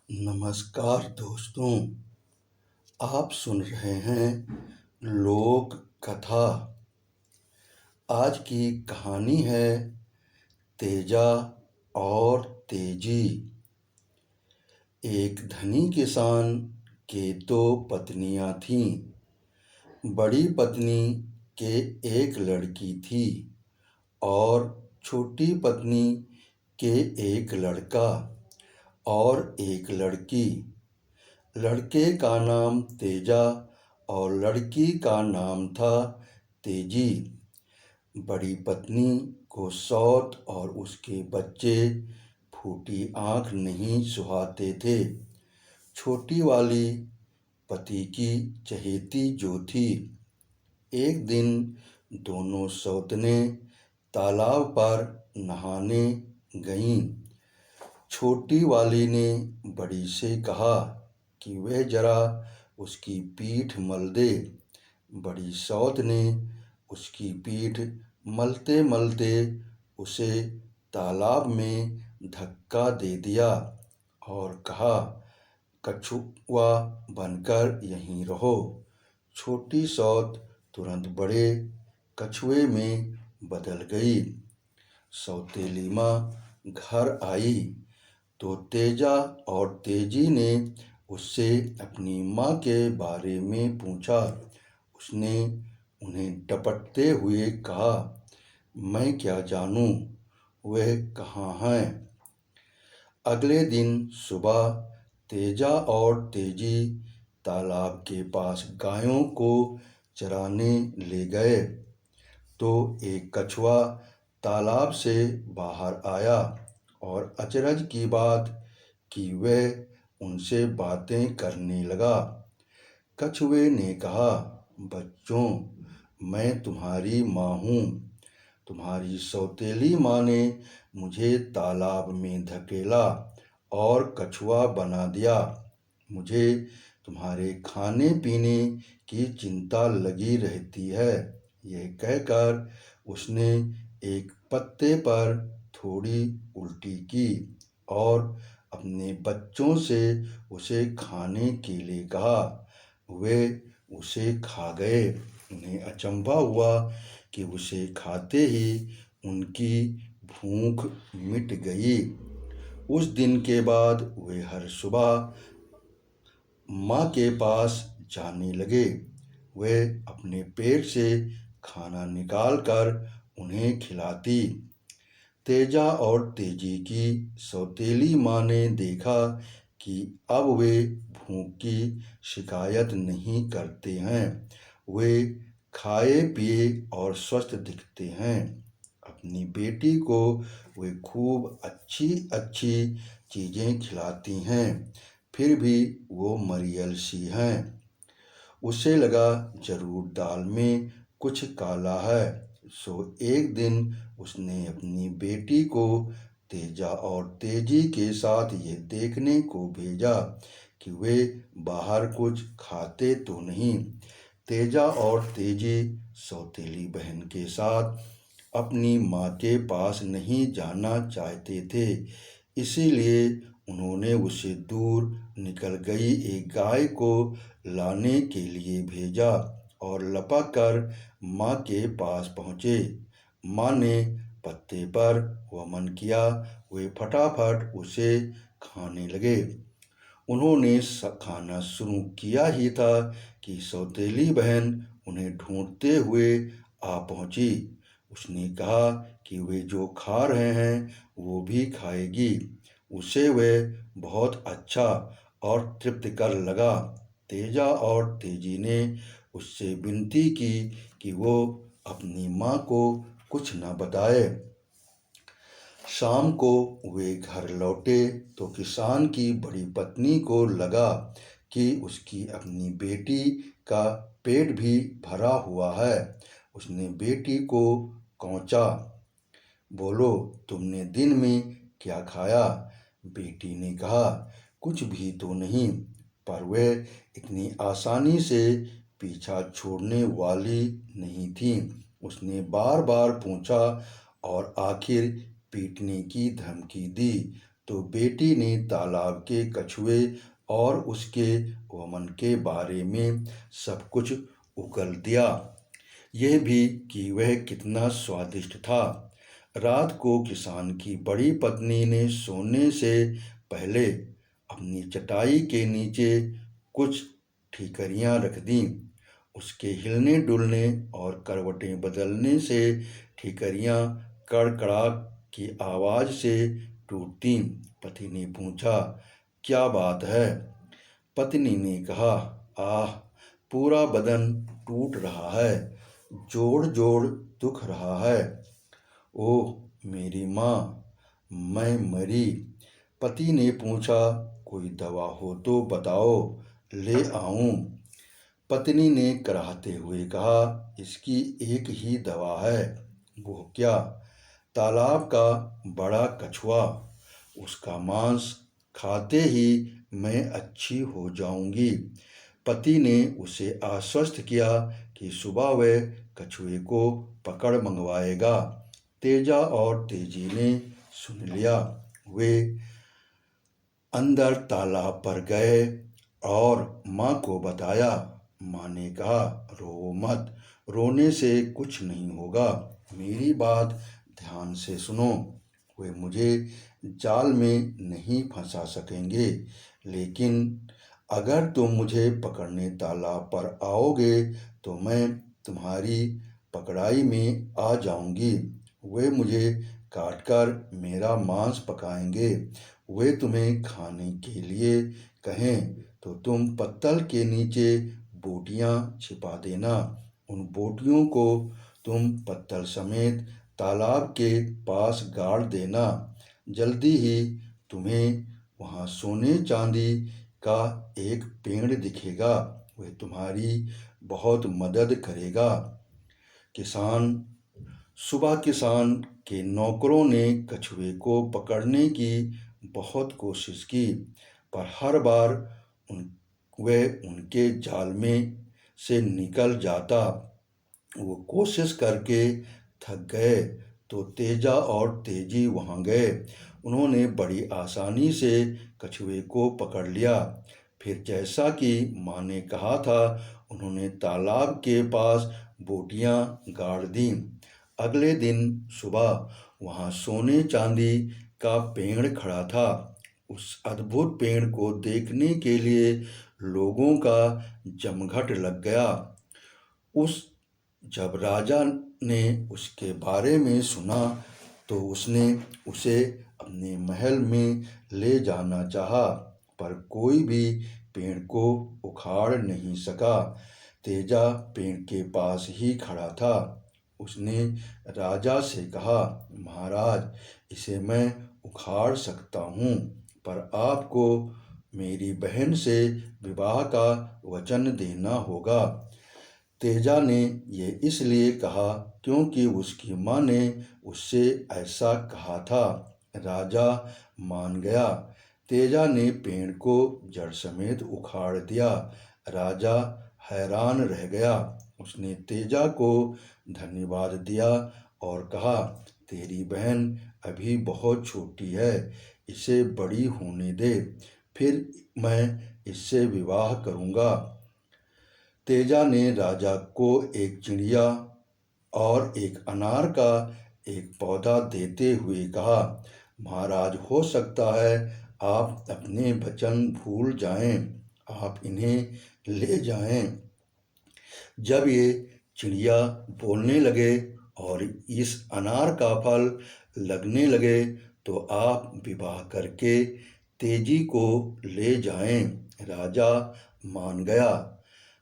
नमस्कार दोस्तों, आप सुन रहे हैं लोक कथा। आज की कहानी है तेजा और तेजी। एक धनी किसान के दो पत्नियां थीं। बड़ी पत्नी के एक लड़की थी और छोटी पत्नी के एक लड़का और एक लड़की। लड़के का नाम तेजा और लड़की का नाम था तेजी। बड़ी पत्नी को सौत और उसके बच्चे फूटी आंख नहीं सुहाते थे। छोटी वाली पति की चहेती जो थी। एक दिन दोनों सौतनें तालाब पर नहाने गईं। छोटी वाली ने बड़ी से कहा कि वह जरा उसकी पीठ मल दे। बड़ी सौत ने उसकी पीठ मलते मलते उसे तालाब में धक्का दे दिया और कहा, कछुआ बनकर यहीं रहो। छोटी सौत तुरंत बड़े कछुए में बदल गई। सौतेली माँ घर आई तो तेजा और तेजी ने उससे अपनी माँ के बारे में पूछा। उसने उन्हें डपटते हुए कहा, मैं क्या जानूं, वह कहाँ हैं। अगले दिन सुबह तेजा और तेजी तालाब के पास गायों को चराने ले गए तो एक कछुआ तालाब से बाहर आया और अचरज की बात कि वह उनसे बातें करने लगा। कछुए ने कहा, बच्चों, मैं तुम्हारी माँ हूँ। तुम्हारी सौतेली माँ ने मुझे तालाब में धकेला और कछुआ बना दिया। मुझे तुम्हारे खाने पीने की चिंता लगी रहती है। यह कहकर उसने एक पत्ते पर थोड़ी उल्टी की और अपने बच्चों से उसे खाने के लिए कहा। वे उसे खा गए। उन्हें अचंभा हुआ कि उसे खाते ही उनकी भूख मिट गई। उस दिन के बाद वे हर सुबह माँ के पास जाने लगे। वे अपने पेट से खाना निकालकर उन्हें खिलाती। तेजा और तेजी की सौतेली माँ ने देखा कि अब वे भूख की शिकायत नहीं करते हैं। वे खाए पिए और स्वस्थ दिखते हैं। अपनी बेटी को वे खूब अच्छी अच्छी चीज़ें खिलाती हैं, फिर भी वो मरियल सी हैं। उसे लगा जरूर दाल में कुछ काला है, सो एक दिन उसने अपनी बेटी को तेजा और तेजी के साथ ये देखने को भेजा कि वे बाहर कुछ खाते तो नहीं। तेजा और तेजी सौतेली बहन के साथ अपनी माँ के पास नहीं जाना चाहते थे, इसीलिए उन्होंने उसे दूर निकल गई एक गाय को लाने के लिए भेजा और लपक कर माँ के पास पहुँचे। माँ ने पत्ते पर वमन किया। वे फटाफट उसे खाने लगे। उन्होंने खाना शुरू किया ही था कि सौतेली बहन उन्हें ढूंढते हुए आ पहुंची। उसने कहा कि वे जो खा रहे हैं वो भी खाएगी। उसे वे बहुत अच्छा और तृप्तिकर लगा। तेजा और तेजी ने उससे विनती की कि वो अपनी माँ को कुछ न बताए। शाम को वे घर लौटे तो किसान की बड़ी पत्नी को लगा कि उसकी अपनी बेटी का पेट भी भरा हुआ है। उसने बेटी को कौंचा, बोलो, तुमने दिन में क्या खाया। बेटी ने कहा, कुछ भी तो नहीं, पर वह इतनी आसानी से पीछा छोड़ने वाली नहीं थी। उसने बार बार पूछा और आखिर पीटने की धमकी दी। तो बेटी ने तालाब के कछुए और उसके वमन के बारे में सब कुछ उगल दिया, यह भी कि वह कितना स्वादिष्ट था। रात को किसान की बड़ी पत्नी ने सोने से पहले अपनी चटाई के नीचे कुछ ठीकरियां रख दीं। उसके हिलने डुलने और करवटें बदलने से ठीकरियां कड़कड़ा की आवाज से टूटतीं। पति ने पूछा, क्या बात है? पत्नी ने कहा, आह, पूरा बदन टूट रहा है, जोड़ जोड़ दुख रहा है। ओह मेरी माँ, मैं मरी। पति ने पूछा, कोई दवा हो तो बताओ, ले आऊं? पत्नी ने कराहते हुए कहा, इसकी एक ही दवा है। वो क्या? तालाब का बड़ा कछुआ, उसका मांस खाते ही मैं अच्छी हो जाऊंगी। पति ने उसे आश्वस्त किया कि सुबह वह कछुए को पकड़ मंगवाएगा। तेजा और तेजी ने सुन लिया। वे अंदर तालाब पर गए और माँ को बताया। माँ ने कहा, रो मत, रोने से कुछ नहीं होगा, मेरी बात ध्यान से सुनो। वे मुझे जाल में नहीं फंसा सकेंगे, लेकिन अगर तुम मुझे पकड़ने तालाब पर आओगे तो मैं तुम्हारी पकड़ाई में आ जाऊंगी। वे मुझे काटकर मेरा मांस पकाएंगे। वे तुम्हें खाने के लिए कहें तो तुम पत्तल के नीचे बोटियां छिपा देना। उन बोटियों को तुम पत्तल समेत तालाब के पास गाड़ देना। जल्दी ही तुम्हें वहाँ सोने चांदी का एक पेड़ दिखेगा, वह तुम्हारी बहुत मदद करेगा। सुबह किसान के नौकरों ने कछुए को पकड़ने की बहुत कोशिश की, पर हर बार वह उनके जाल में से निकल जाता। वो कोशिश करके थक गए तो तेजा और तेजी वहाँ गए। उन्होंने बड़ी आसानी से कछुए को पकड़ लिया। फिर जैसा कि माँ ने कहा था, उन्होंने तालाब के पास बोटियां गाड़ दीं। अगले दिन सुबह वहाँ सोने चांदी का पेड़ खड़ा था। उस अद्भुत पेड़ को देखने के लिए लोगों का जमघट लग गया। जब राजा ने उसके बारे में सुना तो उसने उसे अपने महल में ले जाना चाहा, पर कोई भी पेड़ को उखाड़ नहीं सका। तेजा पेड़ के पास ही खड़ा था। उसने राजा से कहा, महाराज, इसे मैं उखाड़ सकता हूँ, पर आपको मेरी बहन से विवाह का वचन देना होगा। तेजा ने ये इसलिए कहा क्योंकि उसकी माँ ने उससे ऐसा कहा था। राजा मान गया। तेजा ने पेड़ को जड़ समेत उखाड़ दिया। राजा हैरान रह गया। उसने तेजा को धन्यवाद दिया और कहा, तेरी बहन अभी बहुत छोटी है, इसे बड़ी होने दे, फिर मैं इससे विवाह करूँगा। तेजा ने राजा को एक चिड़िया और एक अनार का एक पौधा देते हुए कहा, महाराज, हो सकता है आप अपने वचन भूल जाएं, आप इन्हें ले जाएं। जब ये चिड़िया बोलने लगे और इस अनार का फल लगने लगे तो आप विवाह करके तेजी को ले जाएं। राजा मान गया।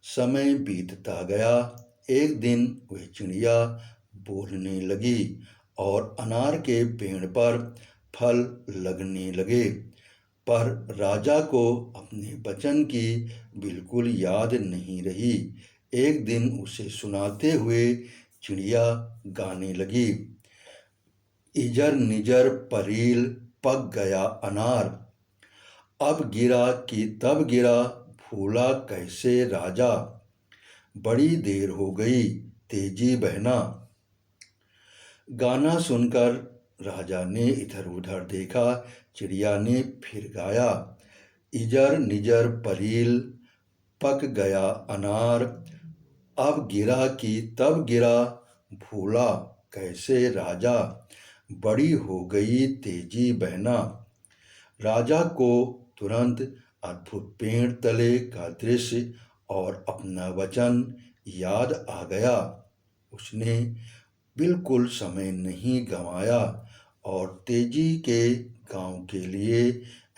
समय बीतता गया। एक दिन वह चिड़िया बोलने लगी और अनार के पेड़ पर फल लगने लगे, पर राजा को अपने वचन की बिल्कुल याद नहीं रही। एक दिन उसे सुनाते हुए चिड़िया गाने लगी, इजर निजर परील पक गया अनार, अब गिरा कि तब गिरा, भूला कैसे राजा, बड़ी देर हो गई तेजी बहना। गाना सुनकर राजा ने इधर उधर देखा, चिड़िया ने फिर गाया, इजर निजर परील पक गया अनार, अब गिरा कि तब गिरा, भूला कैसे राजा, बड़ी हो गई तेजी बहना। राजा को तुरंत अद्भुत पेड़ तले का दृश्य और अपना वचन याद आ गया। उसने बिल्कुल समय नहीं गंवाया और तेजी के गांव के लिए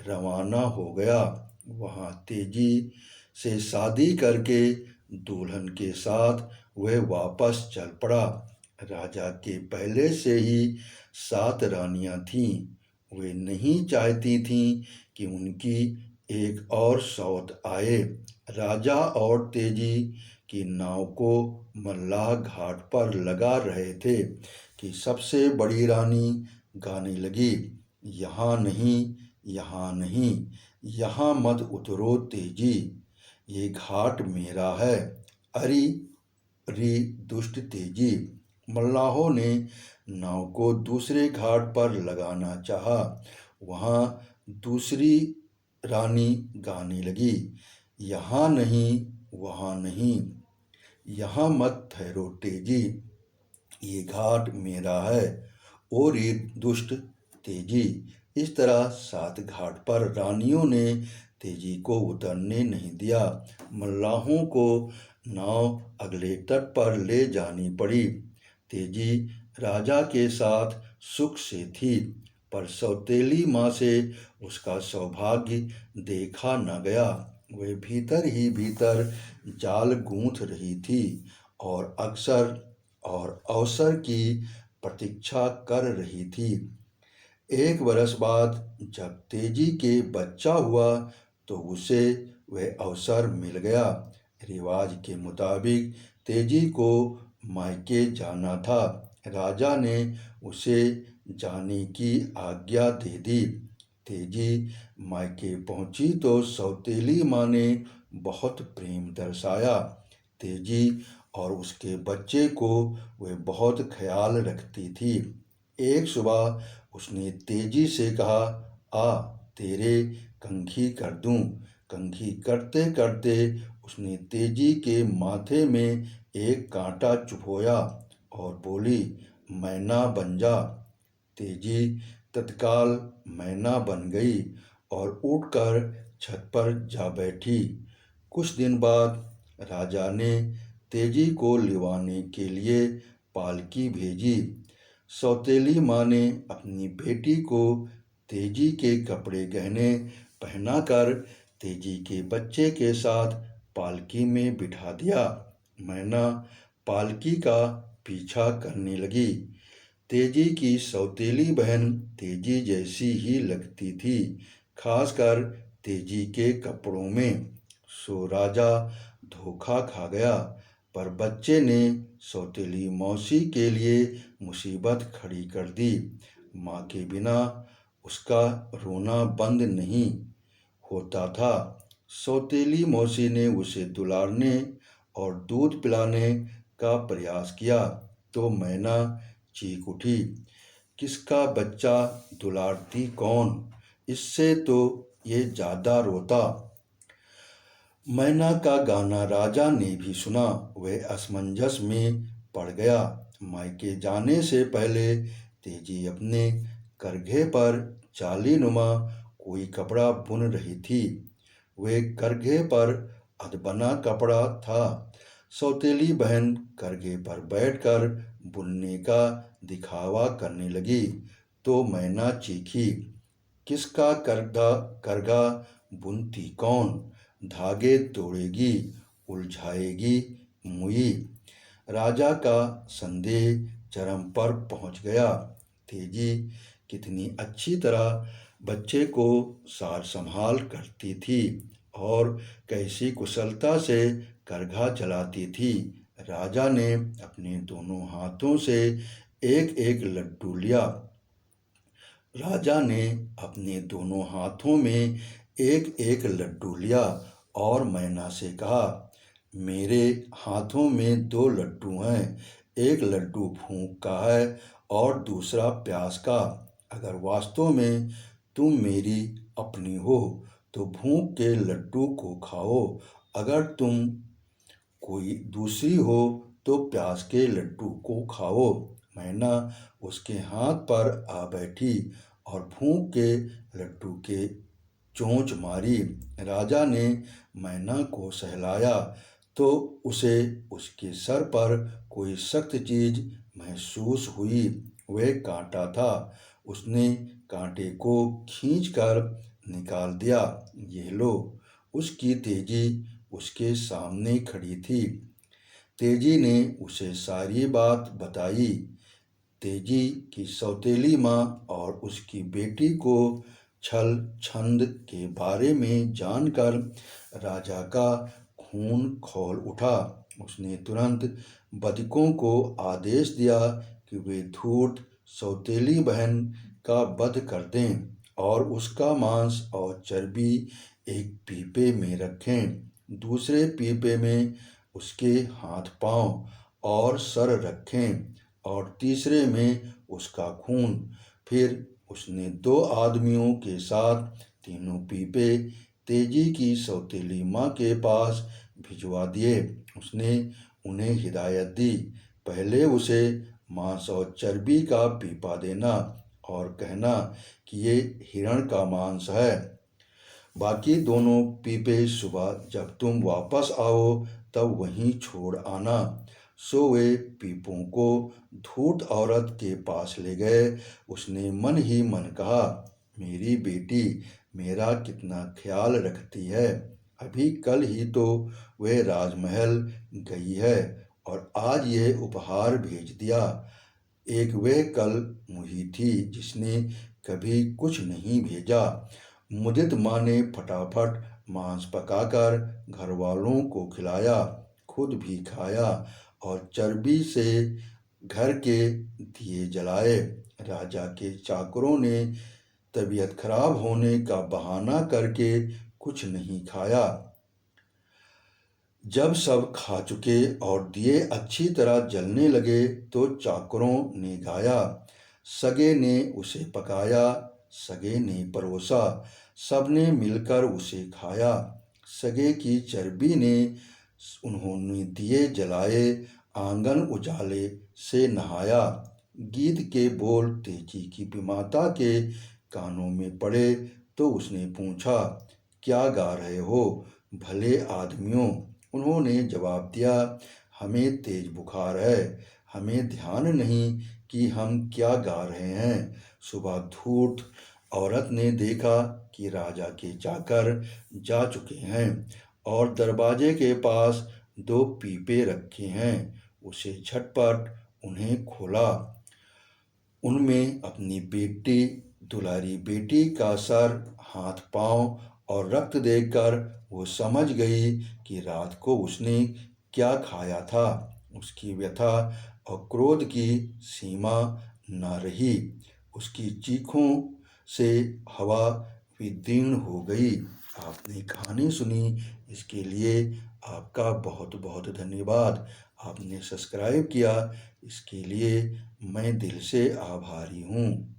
रवाना हो गया। वहां तेजी से शादी करके दुल्हन के साथ वह वापस चल पड़ा। राजा के पहले से ही 7 रानियां थीं। वे नहीं चाहती थीं कि उनकी एक और सौत आए। राजा और तेजी की नाव को मल्लाह घाट पर लगा रहे थे कि सबसे बड़ी रानी गाने लगी, यहाँ नहीं, यहाँ नहीं, यहाँ मत उतरो तेजी, ये घाट मेरा है। अरे री दुष्ट तेजी। मल्लाहों ने नाव को दूसरे घाट पर लगाना चाहा। वहाँ दूसरी रानी गाने लगी, यहाँ नहीं, वहाँ नहीं, यहाँ मत ठहरो तेजी, ये घाट मेरा है। और ये दुष्ट तेजी। इस तरह 7 घाट पर रानियों ने तेजी को उतरने नहीं दिया। मल्लाहों को नाव अगले तट पर ले जानी पड़ी। तेजी राजा के साथ सुख से थी, पर सौतेली माँ से उसका सौभाग्य देखा न गया। वह भीतर ही भीतर जाल गूंथ रही थी और अवसर की प्रतीक्षा कर रही थी। 1 बरस बाद जब तेजी के बच्चा हुआ तो उसे वह अवसर मिल गया। रिवाज के मुताबिक तेजी को मायके जाना था। राजा ने उसे जाने की आज्ञा दे दी। तेजी मायके पहुंची तो सौतेली माँ ने बहुत प्रेम दर्शाया। तेजी और उसके बच्चे को वह बहुत ख्याल रखती थी। एक सुबह उसने तेजी से कहा, आ तेरे कंघी कर दूं। कंघी करते करते उसने तेजी के माथे में एक कांटा चुभोया और बोली, मैना बन जा। तेजी तत्काल मैना बन गई और उड़कर छत पर जा बैठी। कुछ दिन बाद राजा ने तेजी को लिवाने के लिए पालकी भेजी। सौतेली माँ ने अपनी बेटी को तेजी के कपड़े गहने पहनाकर तेजी के बच्चे के साथ पालकी में बिठा दिया। मैना पालकी का पीछा करने लगी। तेजी की सौतेली बहन तेजी जैसी ही लगती थी, खासकर तेजी के कपड़ों में। सो राजा धोखा खा गया, पर बच्चे ने सौतेली मौसी के लिए मुसीबत खड़ी कर दी। माँ के बिना उसका रोना बंद नहीं होता था। सौतेली मौसी ने उसे दुलारने और दूध पिलाने का प्रयास किया तो मैना चीख उठी, किसका बच्चा दुलारती कौन, इससे तो ये ज़्यादा रोता। मैना का गाना राजा ने भी सुना। वह असमंजस में पड़ गया। मायके जाने से पहले तेजी अपने करघे पर जालीनुमा कोई कपड़ा बुन रही थी। वह करघे पर अधबना कपड़ा था। सौतेली बहन करघे पर बैठकर बुनने का दिखावा करने लगी तो मैना चीखी, किसका करघा बुनती कौन, धागे तोड़ेगी, उलझाएगी मुई। राजा का संदेह चरम पर पहुंच गया। तेजी कितनी अच्छी तरह बच्चे को सार संभाल करती थी और कैसी कुशलता से करघा चलाती थी। राजा ने अपने दोनों हाथों से एक एक लड्डू लिया। राजा ने अपने दोनों हाथों में एक एक लड्डू लिया और मैना से कहा, मेरे हाथों में 2 लड्डू हैं, एक लड्डू फूंक का है और दूसरा प्यास का। अगर वास्तव में तुम मेरी अपनी हो तो भूख के लड्डू को खाओ, अगर तुम कोई दूसरी हो तो प्यास के लड्डू को खाओ। मैना उसके हाथ पर आ बैठी और भूख के लड्डू के चोंच मारी। राजा ने मैना को सहलाया तो उसे उसके सर पर कोई सख्त चीज महसूस हुई। वह कांटा था। उसने कांटे को खींचकर निकाल दिया। ये लो, उसकी तेजी उसके सामने खड़ी थी। तेजी ने उसे सारी बात बताई। तेजी की सौतेली माँ और उसकी बेटी को छल छंद के बारे में जानकर राजा का खून खौल उठा। उसने तुरंत बदकों को आदेश दिया कि वे धूर्त सौतेली बहन का वध कर दें और उसका मांस और चर्बी एक पीपे में रखें। दूसरे पीपे में उसके हाथ पांव और सर रखें और तीसरे में उसका खून। फिर उसने 2 आदमियों के साथ तीनों पीपे तेजी की सौतेली माँ के पास भिजवा दिए। उसने उन्हें हिदायत दी, पहले उसे मांस और चर्बी का पीपा देना और कहना कि ये हिरण का मांस है। बाकी दोनों पीपे सुबह जब तुम वापस आओ तब वहीं छोड़ आना। सो वे पीपों को धूर्त औरत के पास ले गए। उसने मन ही मन कहा, मेरी बेटी मेरा कितना ख्याल रखती है। अभी कल ही तो वह राजमहल गई है और आज ये उपहार भेज दिया। एक वह कल मुही थी जिसने कभी कुछ नहीं भेजा। मुदित माँ ने फटाफट मांस पकाकर घर वालों को खिलाया, खुद भी खाया और चर्बी से घर के दिए जलाए। राजा के चाकरों ने तबीयत खराब होने का बहाना करके कुछ नहीं खाया। जब सब खा चुके और दिए अच्छी तरह जलने लगे तो चाकरों ने गाया, सगे ने उसे पकाया, सगे ने परोसा, सबने मिलकर उसे खाया। सगे की चर्बी ने उन्होंने दिए जलाए, आंगन उजाले से नहाया। गीत के बोल तेजी की माता के कानों में पड़े तो उसने पूछा, क्या गा रहे हो भले आदमियों? उन्होंने जवाब दिया, हमें तेज बुखार है, हमें ध्यान नहीं कि हम क्या गा रहे हैं। सुबह धूर्त औरत ने देखा कि राजा के चाकर जा चुके हैं और दरवाजे के पास 2 पीपे रखे हैं। उसे झटपट उन्हें खोला। उनमें अपनी बेटी, दुलारी बेटी का सर, हाथ पांव और रक्त देखकर वो समझ गई कि रात को उसने क्या खाया था। उसकी व्यथा और क्रोध की सीमा न रही। उसकी चीखों से हवा विदीर्ण हो गई। आपने कहानी सुनी, इसके लिए आपका बहुत बहुत धन्यवाद। आपने सब्सक्राइब किया, इसके लिए मैं दिल से आभारी हूँ।